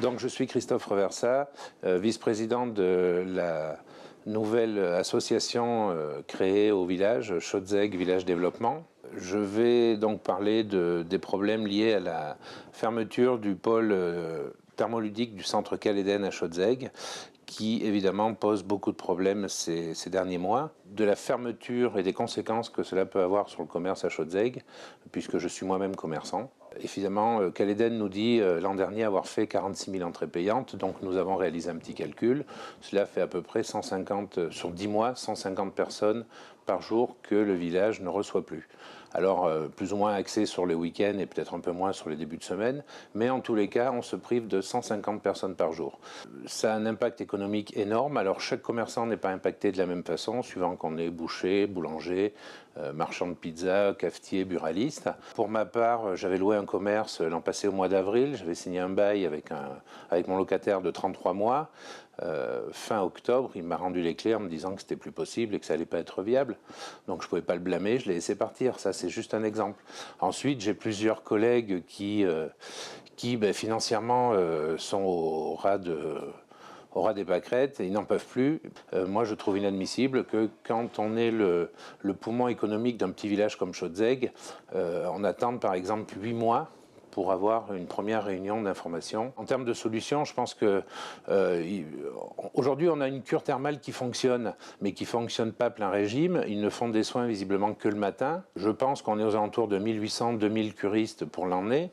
Donc je suis Christophe Reversat, vice-président de la nouvelle association créée au village, Chaudzeg Village Développement. Je vais donc parler des problèmes liés à la fermeture du pôle thermoludique du centre Caléden à Chaudzeg, qui évidemment pose beaucoup de problèmes ces derniers mois, de la fermeture et des conséquences que cela peut avoir sur le commerce à Chaudzeg, puisque je suis moi-même commerçant. Évidemment, Caléden nous dit l'an dernier avoir fait 46 000 entrées payantes, donc nous avons réalisé un petit calcul. Cela fait à peu près 150, sur 10 mois, 150 personnes par jour que le village ne reçoit plus. Alors, plus ou moins axé sur les week-ends et peut-être un peu moins sur les débuts de semaine, mais en tous les cas, on se prive de 150 personnes par jour. Ça a un impact économique énorme. Alors, chaque commerçant n'est pas impacté de la même façon, suivant qu'on est boucher, boulanger, marchand de pizza, cafetier, buraliste. Pour ma part, j'avais loué un commerce l'an passé au mois d'avril. J'avais signé un bail avec mon locataire de 33 mois. Fin octobre, il m'a rendu les clés en me disant que c'était plus possible et que ça allait pas être viable. Donc je pouvais pas le blâmer, je l'ai laissé partir. Ça, c'est juste un exemple. Ensuite, j'ai plusieurs collègues qui financièrement sont au ras des pâquerettes et ils n'en peuvent plus. Moi, je trouve inadmissible que quand on est le poumon économique d'un petit village comme Chaudzeg, on attende par exemple 8 mois pour avoir une première réunion d'information. En termes de solutions, je pense que aujourd'hui, on a une cure thermale qui fonctionne, mais qui ne fonctionne pas plein régime. Ils ne font des soins visiblement que le matin. Je pense qu'on est aux alentours de 1800-2000 curistes pour l'année.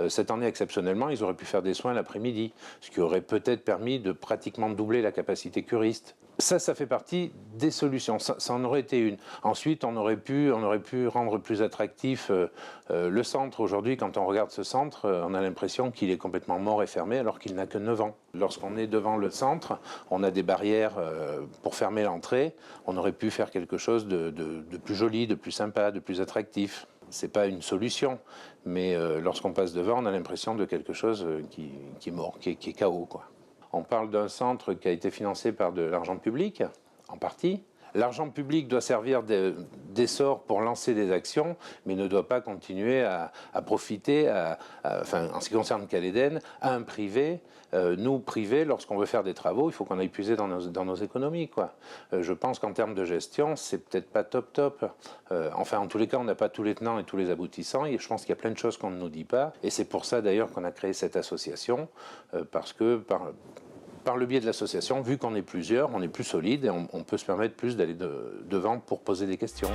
Cette année, exceptionnellement, ils auraient pu faire des soins l'après-midi, ce qui aurait peut-être permis de pratiquement doubler la capacité curiste. Ça fait partie des solutions. Ça en aurait été une. Ensuite, on aurait pu rendre plus attractif le centre. Aujourd'hui, quand on regarde ce centre, on a l'impression qu'il est complètement mort et fermé alors qu'il n'a que 9 ans. Lorsqu'on est devant le centre, on a des barrières pour fermer l'entrée. On aurait pu faire quelque chose de plus joli, de plus sympa, de plus attractif. C'est pas une solution, mais lorsqu'on passe devant, on a l'impression de quelque chose qui est mort, qui est chaos, quoi. On parle d'un centre qui a été financé par de l'argent public, en partie. L'argent public doit servir d'essor pour lancer des actions, mais ne doit pas continuer à profiter, en ce qui concerne Caléden, à un privé. Nous, privés, lorsqu'on veut faire des travaux, il faut qu'on aille puiser dans nos économies, quoi. Je pense qu'en termes de gestion, c'est peut-être pas top. En tous les cas, on n'a pas tous les tenants et tous les aboutissants, et je pense qu'il y a plein de choses qu'on ne nous dit pas. Et c'est pour ça, d'ailleurs, qu'on a créé cette association, parce que par le biais de l'association, vu qu'on est plusieurs, on est plus solide et on peut se permettre plus d'aller devant pour poser des questions.